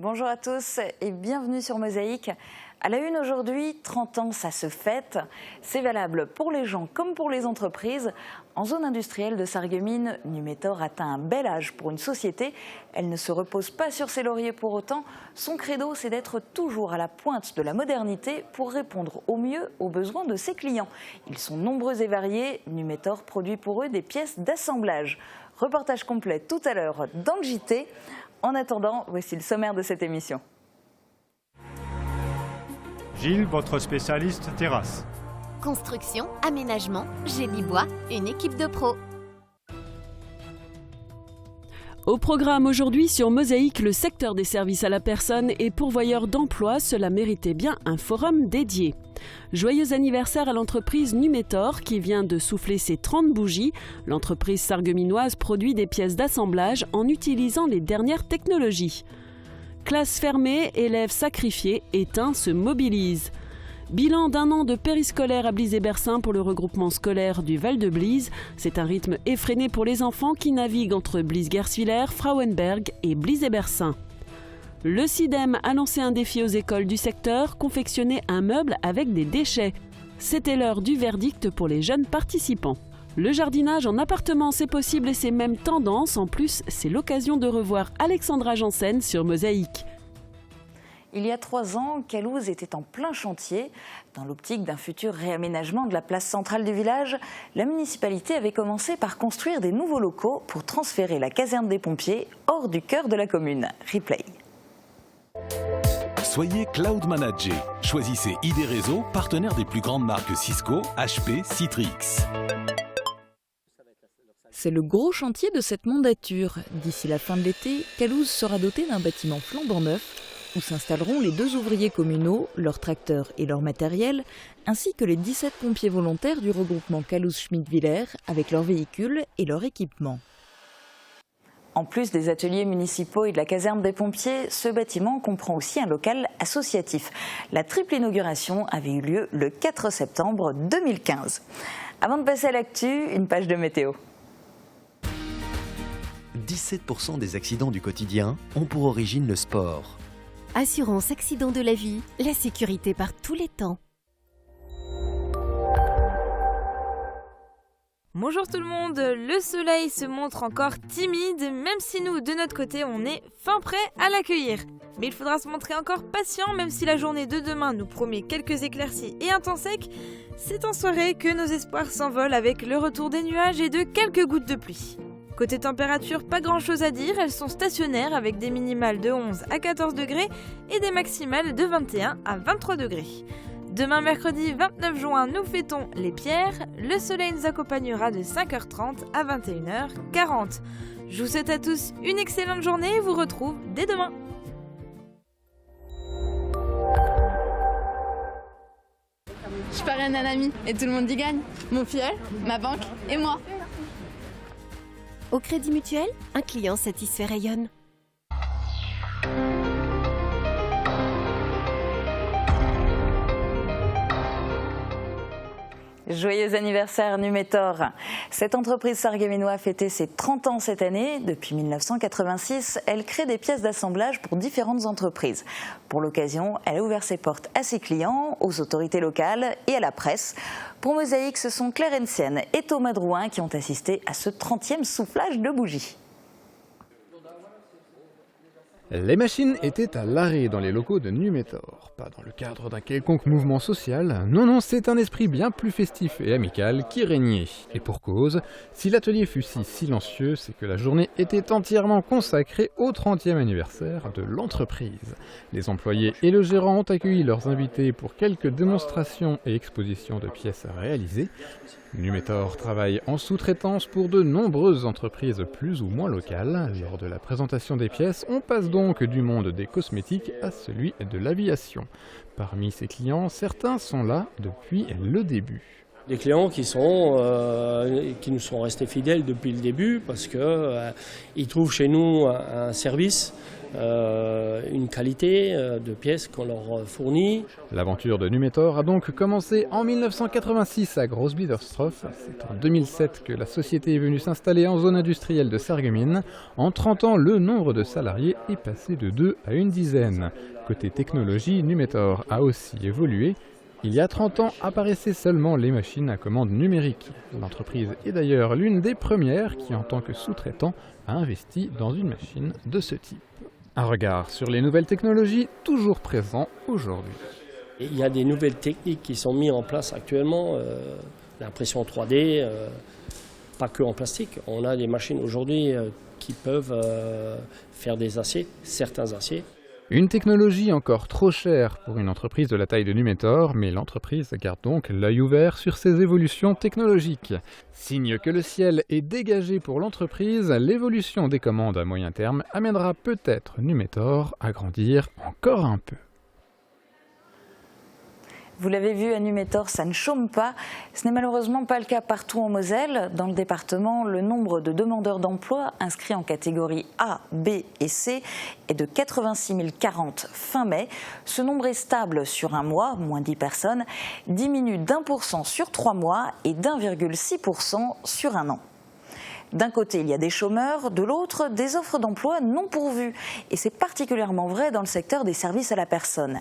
Bonjour à tous et bienvenue sur Mosaïque. À la une aujourd'hui, 30 ans, ça se fête. C'est valable pour les gens comme pour les entreprises. En zone industrielle de Sarreguemines, Numétor atteint un bel âge pour une société. Elle ne se repose pas sur ses lauriers pour autant. Son credo, c'est d'être toujours à la pointe de la modernité pour répondre au mieux aux besoins de ses clients. Ils sont nombreux et variés. Numétor produit pour eux des pièces d'assemblage. Reportage complet tout à l'heure dans le JT. En attendant, voici le sommaire de cette émission. Gilles, votre spécialiste terrasse. Construction, aménagement, génie bois, une équipe de pros. Au programme aujourd'hui sur Mosaïque, le secteur des services à la personne et pourvoyeur d'emploi, cela méritait bien un forum dédié. Joyeux anniversaire à l'entreprise Numétor qui vient de souffler ses 30 bougies. L'entreprise sarregueminoise produit des pièces d'assemblage en utilisant les dernières technologies. Classe fermée, élèves sacrifiés, éteints se mobilisent. Bilan d'un an de périscolaire à Blize-et-Bersin pour le regroupement scolaire du Val-de-Blize. C'est un rythme effréné pour les enfants qui naviguent entre Blize-Guerswiller, Frauenberg et Blize-et-Bersin. Le CIDEM a lancé un défi aux écoles du secteur, confectionner un meuble avec des déchets. C'était l'heure du verdict pour les jeunes participants. Le jardinage en appartement, c'est possible et c'est même tendance. En plus, c'est l'occasion de revoir Alexandra Janssen sur Mosaïque. Il y a 3 ans, Calouse était en plein chantier. Dans l'optique d'un futur réaménagement de la place centrale du village, la municipalité avait commencé par construire des nouveaux locaux pour transférer la caserne des pompiers hors du cœur de la commune. Replay. Soyez Cloud Manager. Choisissez ID Réseau, partenaire des plus grandes marques Cisco, HP, Citrix. C'est le gros chantier de cette mandature. D'ici la fin de l'été, Calouse sera doté d'un bâtiment flambant neuf où s'installeront les 2 ouvriers communaux, leurs tracteurs et leur matériel, ainsi que les 17 pompiers volontaires du regroupement Calouse-Schmidt-Villers avec leurs véhicules et leur équipement. En plus des ateliers municipaux et de la caserne des pompiers, ce bâtiment comprend aussi un local associatif. La triple inauguration avait eu lieu le 4 septembre 2015. Avant de passer à l'actu, une page de météo. 17% des accidents du quotidien ont pour origine le sport. Assurance accident de la vie, la sécurité par tous les temps. Bonjour tout le monde, le soleil se montre encore timide, même si nous, de notre côté, on est fin prêt à l'accueillir. Mais il faudra se montrer encore patient, même si la journée de demain nous promet quelques éclaircies et un temps sec. C'est en soirée que nos espoirs s'envolent avec le retour des nuages et de quelques gouttes de pluie. Côté température, pas grand chose à dire, elles sont stationnaires avec des minimales de 11 à 14 degrés et des maximales de 21 à 23 degrés. Demain mercredi 29 juin, nous fêtons les pierres. Le soleil nous accompagnera de 5h30 à 21h40. Je vous souhaite à tous une excellente journée et vous retrouve dès demain. Je parraine un ami et tout le monde y gagne. Mon filleul, ma banque et moi. Au Crédit Mutuel, un client satisfait rayonne. Joyeux anniversaire Numétor. Cette entreprise sarregueminoise a fêté ses 30 ans cette année. Depuis 1986, elle crée des pièces d'assemblage pour différentes entreprises. Pour l'occasion, elle a ouvert ses portes à ses clients, aux autorités locales et à la presse. Pour Mosaïque, ce sont Claire Hensienne et Thomas Drouin qui ont assisté à ce 30e soufflage de bougies. Les machines étaient à l'arrêt dans les locaux de Numétor. Pas dans le cadre d'un quelconque mouvement social. Non, c'est un esprit bien plus festif et amical qui régnait. Et pour cause, si l'atelier fut si silencieux, c'est que la journée était entièrement consacrée au 30e anniversaire de l'entreprise. Les employés et le gérant ont accueilli leurs invités pour quelques démonstrations et expositions de pièces à réaliser. Numétor travaille en sous-traitance pour de nombreuses entreprises plus ou moins locales. Lors de la présentation des pièces, on passe donc du monde des cosmétiques à celui de l'aviation. Parmi ses clients, certains sont là depuis le début. Des clients qui nous sont restés fidèles depuis le début parce qu'ils trouvent chez nous un service, une qualité de pièces qu'on leur fournit. L'aventure de Numetor a donc commencé en 1986 à Großbiedersdorf. C'est en 2007 que la société est venue s'installer en zone industrielle de Sarreguemines. En 30 ans, le nombre de salariés est passé de 2 à une dizaine. Côté technologie, Numetor a aussi évolué. Il y a 30 ans apparaissaient seulement les machines à commande numérique. L'entreprise est d'ailleurs l'une des premières qui, en tant que sous-traitant, a investi dans une machine de ce type. Un regard sur les nouvelles technologies, toujours présent aujourd'hui. Il y a des nouvelles techniques qui sont mises en place actuellement, l'impression 3D, pas que en plastique. On a des machines aujourd'hui qui peuvent faire des aciers, certains aciers. Une technologie encore trop chère pour une entreprise de la taille de Numetor, mais l'entreprise garde donc l'œil ouvert sur ces évolutions technologiques. Signe que le ciel est dégagé pour l'entreprise, l'évolution des commandes à moyen terme amènera peut-être Numetor à grandir encore un peu. Vous l'avez vu, à Numetor, ça ne chôme pas. Ce n'est malheureusement pas le cas partout en Moselle. Dans le département, le nombre de demandeurs d'emploi inscrits en catégorie A, B et C est de 86 040 fin mai. Ce nombre est stable sur un mois, moins 10 personnes, diminue d'1% sur 3 mois et d'1,6% sur un an. D'un côté, il y a des chômeurs, de l'autre, des offres d'emploi non pourvues. Et c'est particulièrement vrai dans le secteur des services à la personne.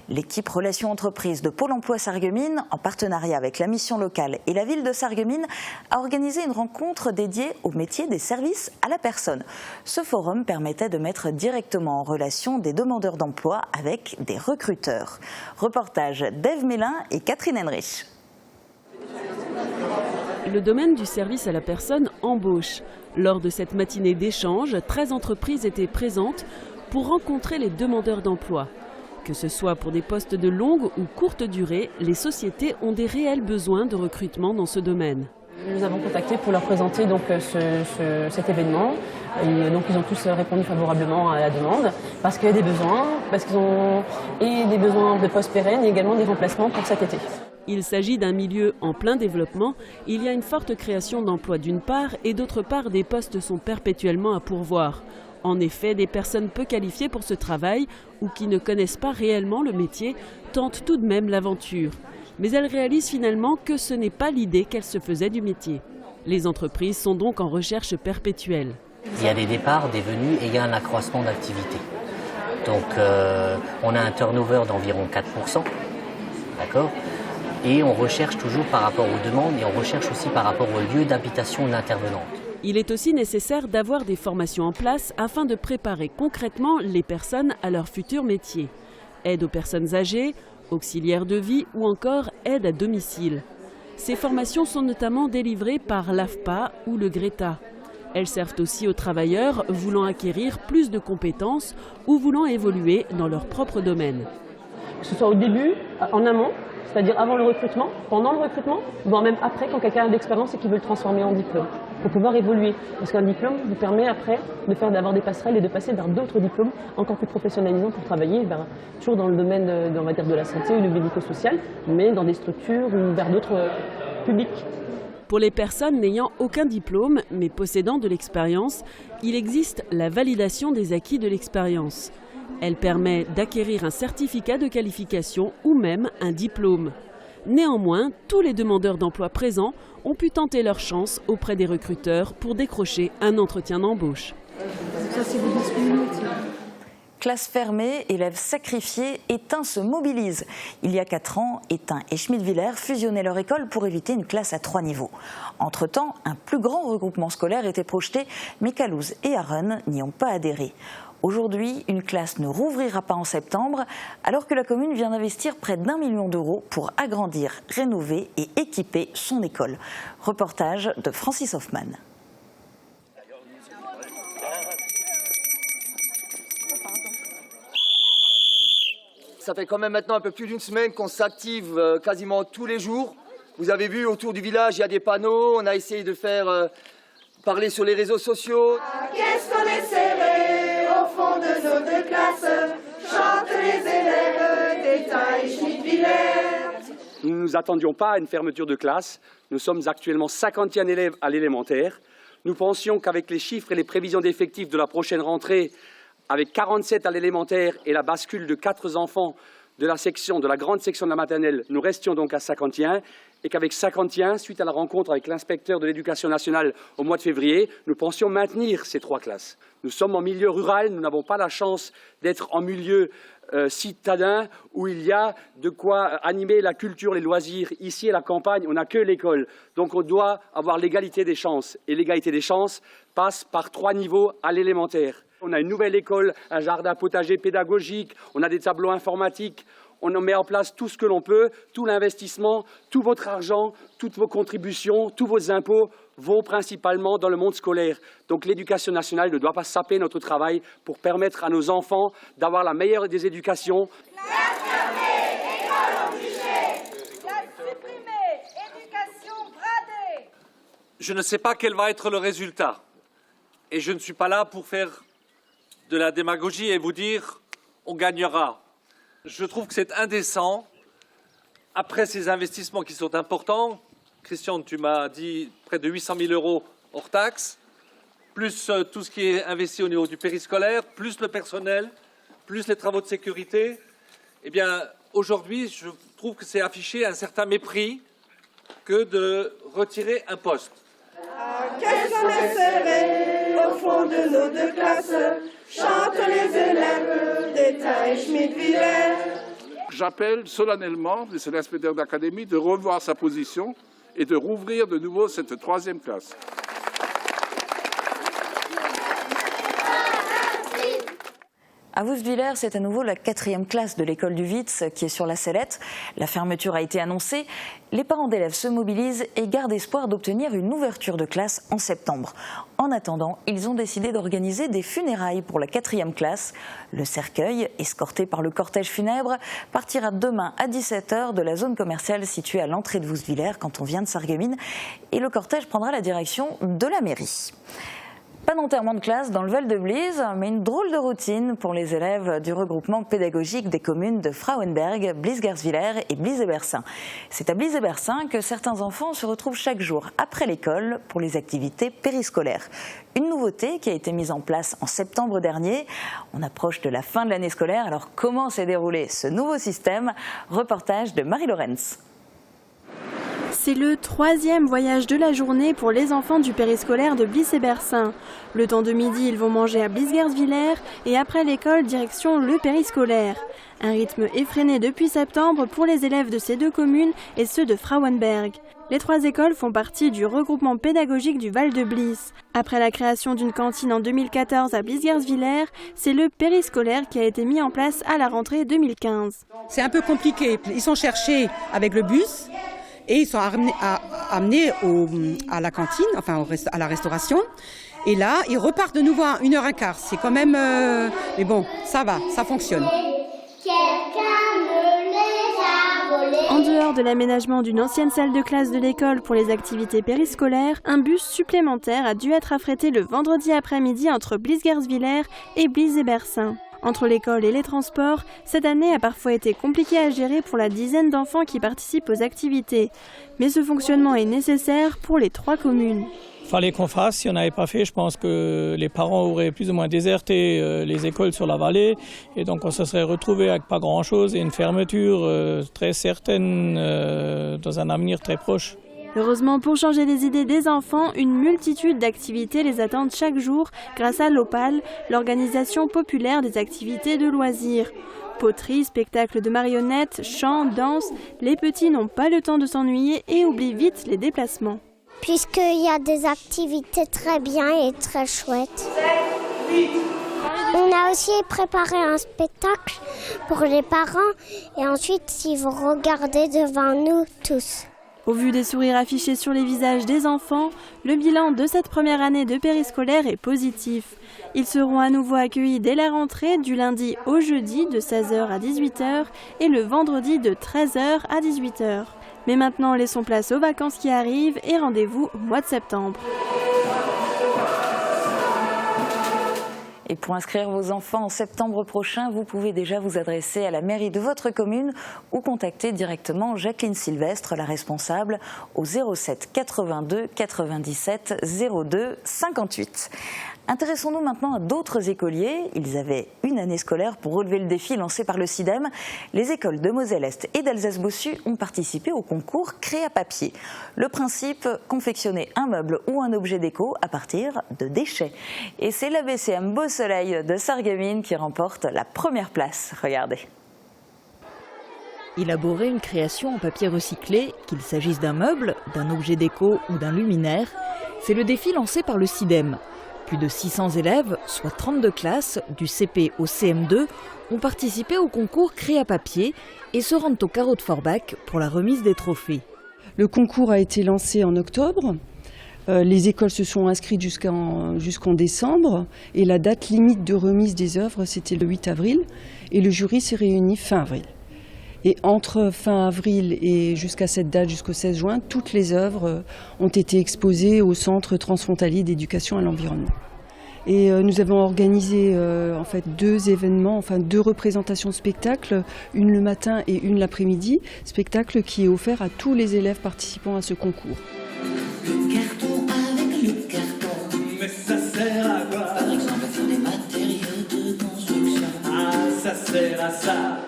L'équipe Relations Entreprises de Pôle emploi Sarreguemines, en partenariat avec la mission locale et la ville de Sarreguemines, a organisé une rencontre dédiée au métier des services à la personne. Ce forum permettait de mettre directement en relation des demandeurs d'emploi avec des recruteurs. Reportage d'Ève Mélin et Catherine Henrich. Le domaine du service à la personne embauche. Lors de cette matinée d'échange, 13 entreprises étaient présentes pour rencontrer les demandeurs d'emploi. Que ce soit pour des postes de longue ou courte durée, les sociétés ont des réels besoins de recrutement dans ce domaine. Nous avons contacté pour leur présenter donc cet événement et donc ils ont tous répondu favorablement à la demande parce qu'il y a des besoins, parce qu'ils ont et des besoins de postes pérennes et également des remplacements pour cet été. Il s'agit d'un milieu en plein développement. Il y a une forte création d'emplois d'une part et d'autre part des postes sont perpétuellement à pourvoir. En effet, des personnes peu qualifiées pour ce travail ou qui ne connaissent pas réellement le métier tentent tout de même l'aventure. Mais elles réalisent finalement que ce n'est pas l'idée qu'elles se faisaient du métier. Les entreprises sont donc en recherche perpétuelle. Il y a des départs, des venues et il y a un accroissement d'activité. Donc on a un turnover d'environ 4%, d'accord ? Et on recherche toujours par rapport aux demandes et on recherche aussi par rapport au lieu d'habitation de l'intervenante. Il est aussi nécessaire d'avoir des formations en place afin de préparer concrètement les personnes à leur futur métier. Aide aux personnes âgées, auxiliaires de vie ou encore aide à domicile. Ces formations sont notamment délivrées par l'AFPA ou le GRETA. Elles servent aussi aux travailleurs voulant acquérir plus de compétences ou voulant évoluer dans leur propre domaine. Que ce soit au début, en amont, c'est-à-dire avant le recrutement, pendant le recrutement, voire même après quand quelqu'un a d'expérience et qui veut le transformer en diplôme, pour pouvoir évoluer. Parce qu'un diplôme vous permet après d'avoir des passerelles et de passer vers d'autres diplômes encore plus professionnalisants pour travailler toujours dans le domaine on va dire, de la santé ou du médico-social, mais dans des structures ou vers d'autres publics. Pour les personnes n'ayant aucun diplôme mais possédant de l'expérience, il existe la validation des acquis de l'expérience. Elle permet d'acquérir un certificat de qualification ou même un diplôme. Néanmoins, tous les demandeurs d'emploi présents ont pu tenter leur chance auprès des recruteurs pour décrocher un entretien d'embauche. Classe fermée, élèves sacrifiés, Étain se mobilise. Il y a 4 ans, Étain et Schmidt-Villers fusionnaient leur école pour éviter une classe à 3 niveaux. Entre-temps, un plus grand regroupement scolaire était projeté, mais Calouze et Arun n'y ont pas adhéré. Aujourd'hui, une classe ne rouvrira pas en septembre, alors que la commune vient d'investir près d'1 million d'euros pour agrandir, rénover et équiper son école. Reportage de Francis Hoffman. Ça fait quand même maintenant un peu plus d'une semaine qu'on s'active quasiment tous les jours. Vous avez vu, autour du village, il y a des panneaux. On a essayé de faire parler sur les réseaux sociaux. Qu'est-ce qu'on est serré au fond de nos deux classes, chantent les élèves d'Étain et Schmidt-Villers. Nous ne nous attendions pas à une fermeture de classe. Nous sommes actuellement 51 élèves à l'élémentaire. Nous pensions qu'avec les chiffres et les prévisions d'effectifs de la prochaine rentrée, avec 47 à l'élémentaire et la bascule de 4 enfants de la grande section de la maternelle, nous restions donc à 51 et qu'avec 51, suite à la rencontre avec l'inspecteur de l'éducation nationale au mois de février, nous pensions maintenir ces 3 classes. Nous sommes en milieu rural, nous n'avons pas la chance d'être en milieu citadin où il y a de quoi animer la culture, les loisirs. Ici, à la campagne, on n'a que l'école. Donc on doit avoir l'égalité des chances. Et l'égalité des chances passe par 3 niveaux à l'élémentaire. On a une nouvelle école, un jardin potager pédagogique, on a des tableaux informatiques, on met en place tout ce que l'on peut, tout l'investissement, tout votre argent, toutes vos contributions, tous vos impôts vont principalement dans le monde scolaire. Donc l'éducation nationale ne doit pas saper notre travail pour permettre à nos enfants d'avoir la meilleure des éducations. Classe fermée, école obligée, classe supprimée, éducation bradée. Je ne sais pas quel va être le résultat. Et je ne suis pas là pour faire de la démagogie et vous dire on gagnera. Je trouve que c'est indécent, après ces investissements qui sont importants, Christian, tu m'as dit près de 800 000 € hors taxes, plus tout ce qui est investi au niveau du périscolaire, plus le personnel, plus les travaux de sécurité. Eh bien, aujourd'hui, je trouve que c'est afficher un certain mépris que de retirer un poste. Quels sont les serrés au fond de nos 2 classes? Chantent les élèves d'État et Schmidt-Villers. J'appelle solennellement M. l'inspecteur d'académie de revoir sa position et de rouvrir de nouveau cette 3e classe. À Woustvillers, c'est à nouveau la 4e classe de l'école du Witz qui est sur la sellette. La fermeture a été annoncée. Les parents d'élèves se mobilisent et gardent espoir d'obtenir une ouverture de classe en septembre. En attendant, ils ont décidé d'organiser des funérailles pour la 4e classe. Le cercueil, escorté par le cortège funèbre, partira demain à 17 h de la zone commerciale située à l'entrée de Woustvillers quand on vient de Sarreguemines. Et le cortège prendra la direction de la mairie. Pas d'enterrement de classe dans le Val de Blize, mais une drôle de routine pour les élèves du regroupement pédagogique des communes de Frauenberg, Blies-Gerswiller et Blies-et-Bersin. C'est à Blies-et-Bersin que certains enfants se retrouvent chaque jour après l'école pour les activités périscolaires. Une nouveauté qui a été mise en place en septembre dernier. On approche de la fin de l'année scolaire, alors comment s'est déroulé ce nouveau système? Reportage de Marie Lorenz. C'est le 3e voyage de la journée pour les enfants du périscolaire de Blies-et-Bersin. Le temps de midi, ils vont manger à Blies-Gerswiller et après l'école, direction le périscolaire. Un rythme effréné depuis septembre pour les élèves de ces 2 communes et ceux de Frauenberg. Les 3 écoles font partie du regroupement pédagogique du Val de Blies. Après la création d'une cantine en 2014 à Blies-Gerswiller, c'est le périscolaire qui a été mis en place à la rentrée 2015. C'est un peu compliqué. Ils sont cherchés avec le bus. Et ils sont amenés à la cantine, enfin à la restauration. Et là, ils repartent de nouveau à 1h15. C'est quand même... mais bon, ça va, ça fonctionne. En dehors de l'aménagement d'une ancienne salle de classe de l'école pour les activités périscolaires, un bus supplémentaire a dû être affrété le vendredi après-midi entre Blies-Gerswiller et Blies-et-Bersin. Entre l'école et les transports, cette année a parfois été compliquée à gérer pour la dizaine d'enfants qui participent aux activités. Mais ce fonctionnement est nécessaire pour les 3 communes. Il fallait qu'on fasse, si on n'avait pas fait, je pense que les parents auraient plus ou moins déserté les écoles sur la vallée. Et donc on se serait retrouvé avec pas grand-chose et une fermeture très certaine dans un avenir très proche. Heureusement, pour changer les idées des enfants, une multitude d'activités les attendent chaque jour grâce à l'OPAL, l'organisation populaire des activités de loisirs. Poterie, spectacle de marionnettes, chant, danse, les petits n'ont pas le temps de s'ennuyer et oublient vite les déplacements. Puisqu'il y a des activités très bien et très chouettes. On a aussi préparé un spectacle pour les parents et ensuite ils vont regarder devant nous tous. Au vu des sourires affichés sur les visages des enfants, le bilan de cette première année de périscolaire est positif. Ils seront à nouveau accueillis dès la rentrée du lundi au jeudi de 16 h à 18 h et le vendredi de 13 h à 18 h. Mais maintenant, laissons place aux vacances qui arrivent et rendez-vous au mois de septembre. Et pour inscrire vos enfants en septembre prochain, vous pouvez déjà vous adresser à la mairie de votre commune ou contacter directement Jacqueline Sylvestre, la responsable, au 07 82 97 02 58. Intéressons-nous maintenant à d'autres écoliers. Ils avaient une année scolaire pour relever le défi lancé par le CIDEM. Les écoles de Moselle-Est et d'Alsace-Bossu ont participé au concours Créa Papier. Le principe, confectionner un meuble ou un objet déco à partir de déchets. Et c'est l'ABCM Beau Soleil de Sarreguemines qui remporte la première place. Regardez. Élaborer une création en papier recyclé, qu'il s'agisse d'un meuble, d'un objet déco ou d'un luminaire, c'est le défi lancé par le CIDEM. Plus de 600 élèves, soit 32 classes, du CP au CM2, ont participé au concours Créa Papier et se rendent au carreau de Forbach pour la remise des trophées. Le concours a été lancé en octobre. Les écoles se sont inscrites jusqu'en décembre et la date limite de remise des œuvres, c'était le 8 avril et le jury s'est réuni fin avril. Et entre fin avril et jusqu'à cette date, jusqu'au 16 juin, toutes les œuvres ont été exposées au Centre transfrontalier d'éducation à l'environnement. Et nous avons organisé en fait 2 événements, enfin 2 représentations de spectacles, une le matin et une l'après-midi, spectacle qui est offert à tous les élèves participant à ce concours. Le carton avec le carton, mais ça sert à quoi? Par exemple, à faire des matériaux de construction. Ah, ça sert à ça.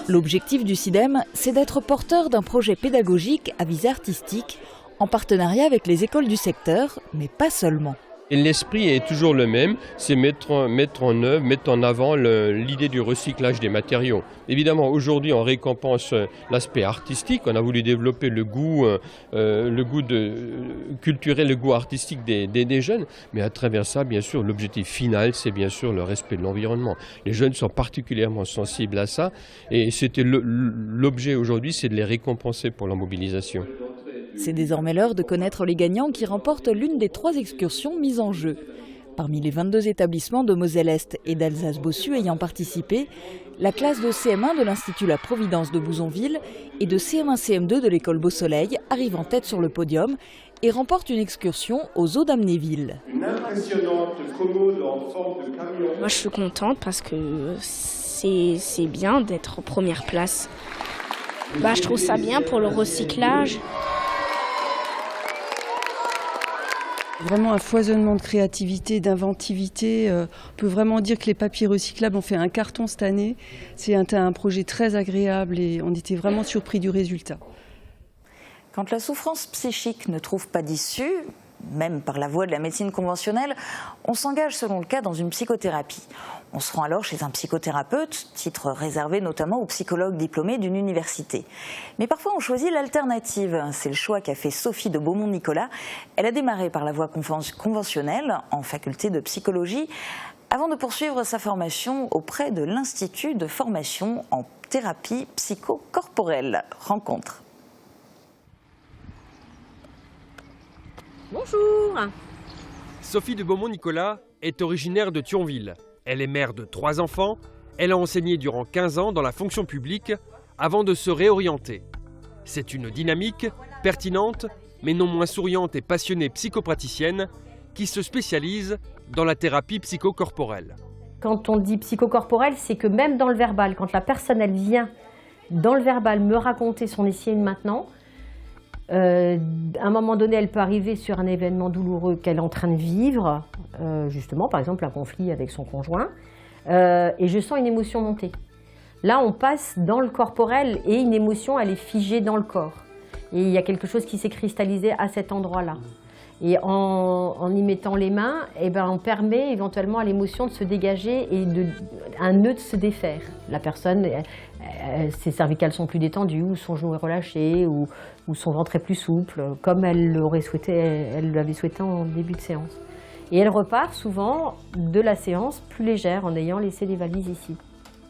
L'objectif du CIDEM, c'est d'être porteur d'un projet pédagogique à visée artistique en partenariat avec les écoles du secteur, mais pas seulement. Et l'esprit est toujours le même, c'est mettre en œuvre, mettre en avant l'idée du recyclage des matériaux. Évidemment, aujourd'hui, on récompense l'aspect artistique. On a voulu développer le goût culturel, le goût artistique des jeunes. Mais à travers ça, bien sûr, l'objectif final, c'est bien sûr le respect de l'environnement. Les jeunes sont particulièrement sensibles à ça. Et c'était l'objet aujourd'hui, c'est de les récompenser pour leur mobilisation. C'est désormais l'heure de connaître les gagnants qui remportent l'une des 3 excursions mises en jeu. Parmi les 22 établissements de Moselle-Est et d'Alsace-Bossu ayant participé, la classe de CM1 de l'Institut La Providence de Bouzonville et de CM1-CM2 de l'école Beau Soleil arrivent en tête sur le podium et remportent une excursion aux eaux d'Amnéville. Une impressionnante commode en forme de camion. Moi je suis contente parce que c'est bien d'être en première place. Je trouve ça bien pour le recyclage. Vraiment un foisonnement de créativité, d'inventivité. On peut vraiment dire que les papiers recyclables ont fait un carton cette année. C'est un projet très agréable et on était vraiment surpris du résultat. Quand la souffrance psychique ne trouve pas d'issue, même par la voie de la médecine conventionnelle, on s'engage selon le cas dans une psychothérapie. On se rend alors chez un psychothérapeute, titre réservé notamment aux psychologues diplômés d'une université. Mais parfois on choisit l'alternative. C'est le choix qu'a fait Sophie de Beaumont-Nicolas. Elle a démarré par la voie conventionnelle en faculté de psychologie avant de poursuivre sa formation auprès de l'Institut de formation en thérapie psychocorporelle. Rencontre. Bonjour. Sophie de Beaumont-Nicolas est originaire de Thionville. Elle est mère de 3 enfants. Elle a enseigné durant 15 ans dans la fonction publique avant de se réorienter. C'est une dynamique, pertinente, mais non moins souriante et passionnée psychopraticienne qui se spécialise dans la thérapie psychocorporelle. Quand on dit psychocorporelle, c'est que même dans le verbal, quand la personne elle vient dans le verbal me raconter son ici et maintenant, à un moment donné, elle peut arriver sur un événement douloureux qu'elle est en train de vivre, justement, par exemple un conflit avec son conjoint, et je sens une émotion monter. Là, on passe dans le corporel et une émotion, elle est figée dans le corps. Et il y a quelque chose qui s'est cristallisé à cet endroit-là. Et en y mettant les mains, on permet éventuellement à l'émotion de se dégager et un nœud de se défaire. La personne, ses cervicales sont plus détendues, ou son genou est relâché, ou son ventre est plus souple, comme elle l'avait souhaité en début de séance. Et elle repart souvent de la séance plus légère en ayant laissé les valises ici.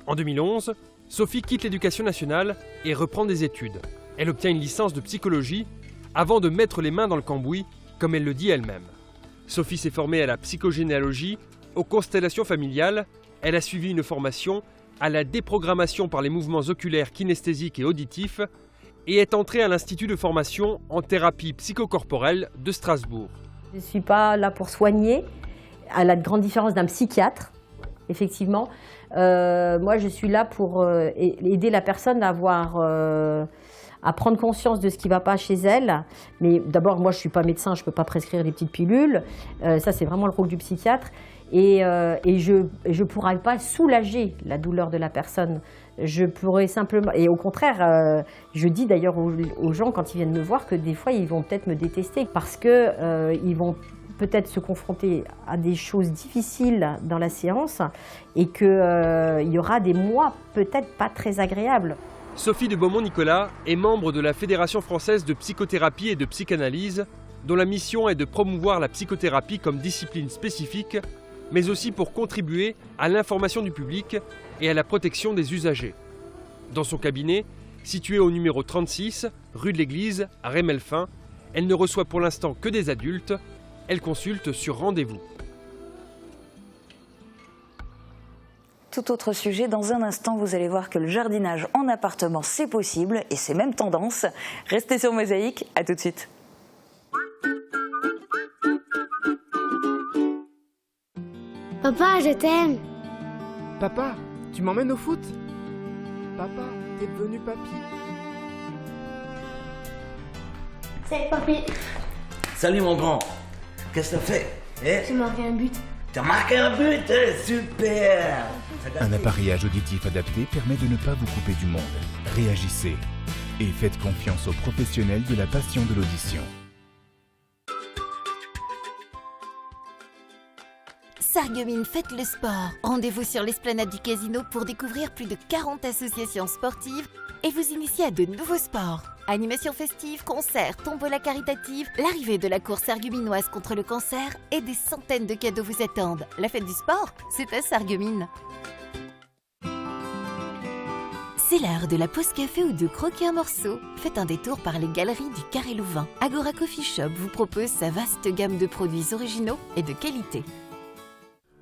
En 2011, Sophie quitte l'éducation nationale et reprend des études. Elle obtient une licence de psychologie avant de mettre les mains dans le cambouis, comme elle le dit elle-même. Sophie s'est formée à la psychogénéalogie, aux constellations familiales. Elle a suivi une formation à la déprogrammation par les mouvements oculaires, kinesthésiques et auditifs et est entrée à l'Institut de formation en thérapie psychocorporelle de Strasbourg. Je ne suis pas là pour soigner, à la grande différence d'un psychiatre, effectivement. Moi, je suis là pour aider la personne à prendre conscience de ce qui ne va pas chez elle. Mais d'abord, moi, je ne suis pas médecin, je ne peux pas prescrire des petites pilules. Ça, c'est vraiment le rôle du psychiatre. Et je ne pourrais pas soulager la douleur de la personne. Je pourrais simplement... Et au contraire, je dis d'ailleurs aux gens, quand ils viennent me voir, que des fois, ils vont peut-être me détester parce qu'ils vont peut-être se confronter à des choses difficiles dans la séance et qu'il y aura des mois peut-être pas très agréables. Sophie de Beaumont-Nicolas est membre de la Fédération française de psychothérapie et de psychanalyse, dont la mission est de promouvoir la psychothérapie comme discipline spécifique, mais aussi pour contribuer à l'information du public et à la protection des usagers. Dans son cabinet, situé au numéro 36, rue de l'Église, à Rémelfin, elle ne reçoit pour l'instant que des adultes. Elle consulte sur rendez-vous. Tout autre sujet, dans un instant, vous allez voir que le jardinage en appartement, c'est possible et c'est même tendance. Restez sur Mosaïque, à tout de suite. Papa, je t'aime. Papa, tu m'emmènes au foot? Papa, t'es devenu papy. Salut papy. Salut mon grand. Qu'est-ce que t'as fait? J'ai marqué un but. T'as marqué un but? Super! Un appareillage auditif adapté permet de ne pas vous couper du monde. Réagissez et faites confiance aux professionnels de la passion de l'audition. Sarreguemines, faites le sport. Rendez-vous sur l'esplanade du casino pour découvrir plus de 40 associations sportives et vous initier à de nouveaux sports. Animations festives, concerts, tombola caritative, l'arrivée de la course sarregueminoise contre le cancer et des centaines de cadeaux vous attendent. La fête du sport, c'est à Sarreguemines. C'est l'heure de la pause café ou de croquer un morceau. Faites un détour par les galeries du Carré Louvain. Agora Coffee Shop vous propose sa vaste gamme de produits originaux et de qualité.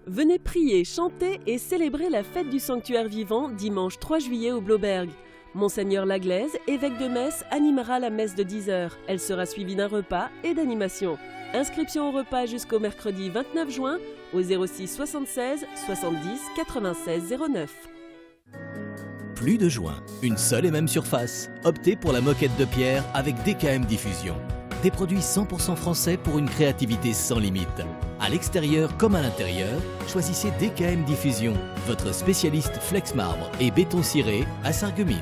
Venez prier, chanter et célébrer la fête du sanctuaire vivant dimanche 3 juillet au Blauberg. Monseigneur Laglaise, évêque de Metz, animera la messe de 10h. Elle sera suivie d'un repas et d'animation. Inscription au repas jusqu'au mercredi 29 juin au 06 76 70 96 09. Plus de joints, une seule et même surface. Optez pour la moquette de pierre avec DKM Diffusion. Des produits 100% français pour une créativité sans limite. À l'extérieur comme à l'intérieur, choisissez DKM Diffusion, votre spécialiste flex marbre et béton ciré à Sarreguemines.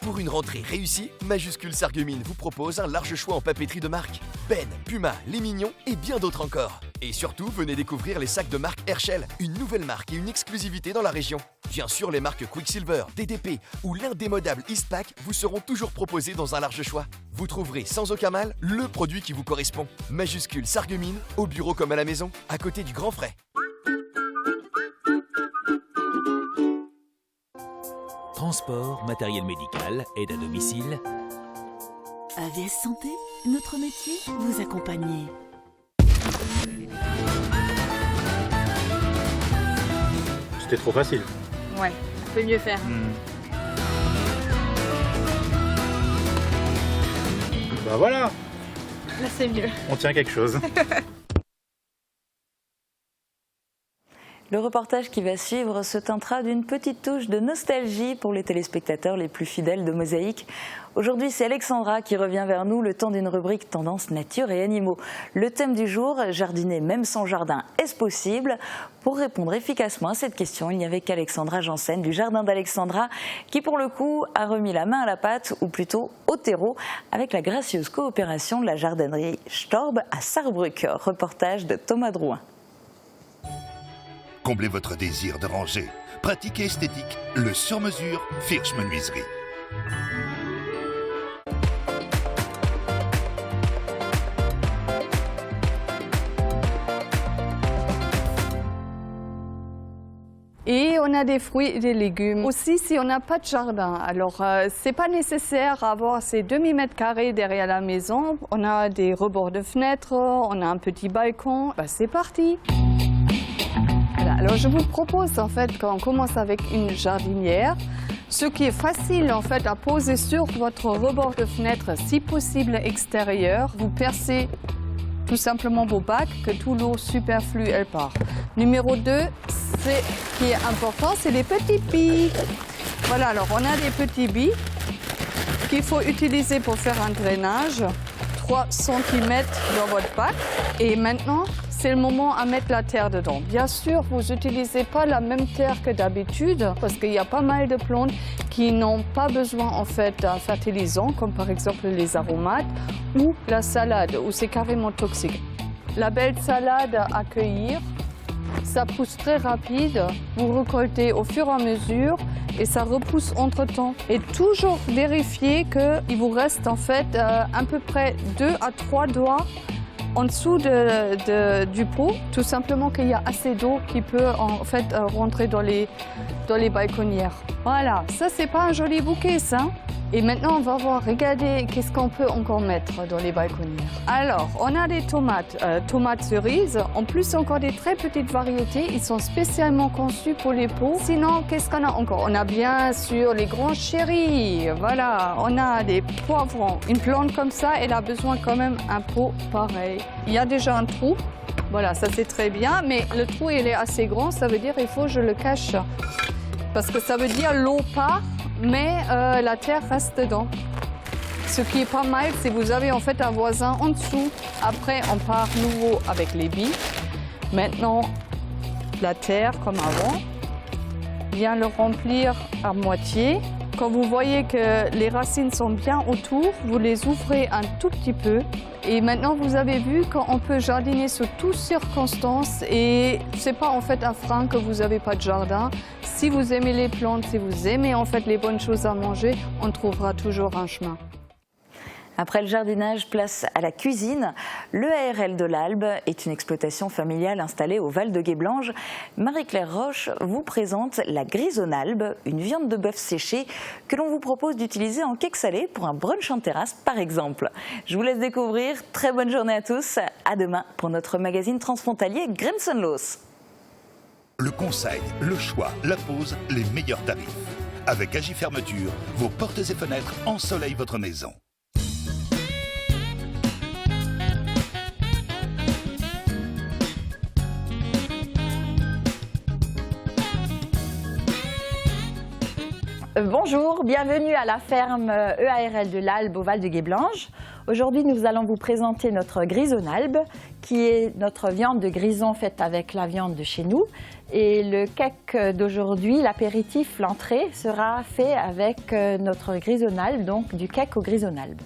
Pour une rentrée réussie, Majuscule Sarreguemines vous propose un large choix en papeterie de marque. Ben, Puma, Les Mignons et bien d'autres encore. Et surtout, venez découvrir les sacs de marque Herschel, une nouvelle marque et une exclusivité dans la région. Bien sûr, les marques Quicksilver, DDP ou l'indémodable Eastpak vous seront toujours proposés dans un large choix. Vous trouverez sans aucun mal le produit qui vous correspond. Majuscule Sarreguemines, au bureau comme à la maison, à côté du Grand Frais. Transport, matériel médical, aide à domicile. AVS Santé, notre métier, vous accompagner. C'était trop facile. Ouais, on peut mieux faire. Bah voilà, Là, c'est mieux. on tient quelque chose. Le reportage qui va suivre se teintera d'une petite touche de nostalgie pour les téléspectateurs les plus fidèles de Mosaïque. Aujourd'hui, c'est Alexandra qui revient vers nous, le temps d'une rubrique Tendance Nature et Animaux. Le thème du jour, jardiner même sans jardin, est-ce possible? Pour répondre efficacement à cette question, il n'y avait qu'Alexandra Janssen du Jardin d'Alexandra qui, pour le coup, a remis la main à la pâte, ou plutôt au terreau, avec la gracieuse coopération de la jardinerie Storb à Sarrebruck. Reportage de Thomas Drouin. Comblez votre désir de ranger. Pratique et esthétique, le sur-mesure Firsch Menuiserie. Et on a des fruits et des légumes. Aussi, si on n'a pas de jardin, alors c'est pas nécessaire d'avoir ces demi-mètres carrés derrière la maison. On a des rebords de fenêtres, on a un petit balcon. Bah, c'est parti. Voilà. Alors je vous propose en fait qu'on commence avec une jardinière. Ce qui est facile en fait à poser sur votre rebord de fenêtre, si possible extérieur, vous percez tout simplement vos bacs, que toute l'eau superflue elle part. Numéro 2, ce qui est important, c'est les petits billes. Voilà, alors on a des petits billes qu'il faut utiliser pour faire un drainage, 3 cm dans votre bac. Et maintenant, c'est le moment à mettre la terre dedans. Bien sûr, vous n'utilisez pas la même terre que d'habitude parce qu'il y a pas mal de plantes qui n'ont pas besoin en fait d'un fertilisant, comme par exemple les aromates ou la salade, où c'est carrément toxique. La belle salade à cueillir, ça pousse très rapide. Vous récoltez au fur et à mesure et ça repousse entre-temps. Et toujours vérifier qu'il vous reste en fait à peu près 2 à 3 doigts en dessous du pot, tout simplement qu'il y a assez d'eau qui peut en fait rentrer dans les balconnières. Voilà, ça c'est pas un joli bouquet ça. Et maintenant on va voir, regardez qu'est-ce qu'on peut encore mettre dans les balconnières. Alors, on a des tomates, tomates cerises, en plus encore des très petites variétés, ils sont spécialement conçus pour les pots. Sinon, qu'est-ce qu'on a encore? On a bien sûr les grands chéris, voilà, on a des poivrons. Une plante comme ça, elle a besoin quand même d'un pot pareil. Il y a déjà un trou, voilà, ça c'est très bien, mais le trou il est assez grand, ça veut dire qu'il faut que je le cache. Parce que ça veut dire l'eau part, mais la terre reste dedans. Ce qui est pas mal, c'est que vous avez en fait un voisin en dessous. Après, on part nouveau avec les billes. Maintenant, la terre, comme avant, bien le remplir à moitié. Quand vous voyez que les racines sont bien autour, vous les ouvrez un tout petit peu. Et maintenant, vous avez vu qu'on peut jardiner sous toutes circonstances et c'est pas en fait un frein que vous n'avez pas de jardin. Si vous aimez les plantes, si vous aimez en fait les bonnes choses à manger, on trouvera toujours un chemin. Après le jardinage, place à la cuisine. L'EARL de l'Albe est une exploitation familiale installée au Val de Guéblange. Marie-Claire Roche vous présente la grisonalbe, une viande de bœuf séchée que l'on vous propose d'utiliser en cake salé pour un brunch en terrasse par exemple. Je vous laisse découvrir. Très bonne journée à tous. À demain pour notre magazine transfrontalier Grenzenlos. Le conseil, le choix, la pause, les meilleurs tarifs. Avec Agi Fermeture, vos portes et fenêtres ensoleillent votre maison. Bonjour, bienvenue à la ferme EARL de l'Albe au Val de Guéblange. Aujourd'hui, nous allons vous présenter notre grisonalbe, qui est notre viande de grison faite avec la viande de chez nous. Et le cake d'aujourd'hui, l'apéritif, l'entrée, sera fait avec notre grisonalbe, donc du cake au grisonalbe.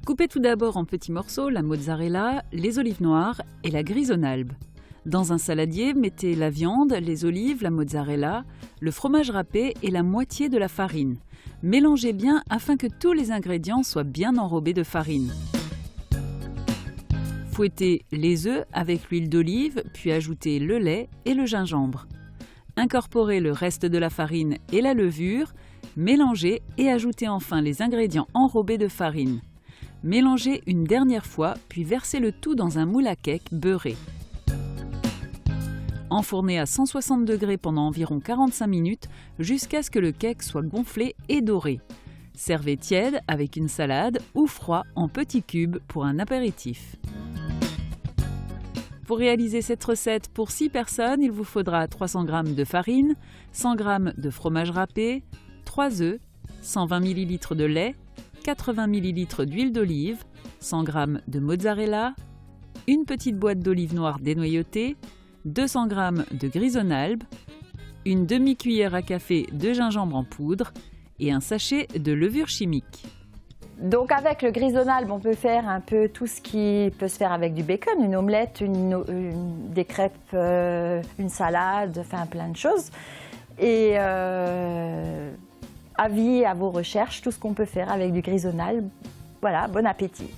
Coupez tout d'abord en petits morceaux la mozzarella, les olives noires et la grisonalbe. Dans un saladier, mettez la viande, les olives, la mozzarella, le fromage râpé et la moitié de la farine. Mélangez bien afin que tous les ingrédients soient bien enrobés de farine. Fouettez les œufs avec l'huile d'olive, puis ajoutez le lait et le gingembre. Incorporez le reste de la farine et la levure, mélangez et ajoutez enfin les ingrédients enrobés de farine. Mélangez une dernière fois, puis versez le tout dans un moule à cake beurré. Enfournez à 160 degrés pendant environ 45 minutes jusqu'à ce que le cake soit gonflé et doré. Servez tiède avec une salade ou froid en petits cubes pour un apéritif. Pour réaliser cette recette pour 6 personnes, il vous faudra 300 g de farine, 100 g de fromage râpé, 3 œufs, 120 ml de lait, 80 ml d'huile d'olive, 100 g de mozzarella, une petite boîte d'olives noires dénoyautées, 200 g de grisonalbe, une demi-cuillère à café de gingembre en poudre et un sachet de levure chimique. Donc avec le grisonalbe, on peut faire un peu tout ce qui peut se faire avec du bacon, une omelette, des crêpes, une salade, enfin plein de choses. Et avis à vos recherches, tout ce qu'on peut faire avec du grisonalbe. Voilà, bon appétit.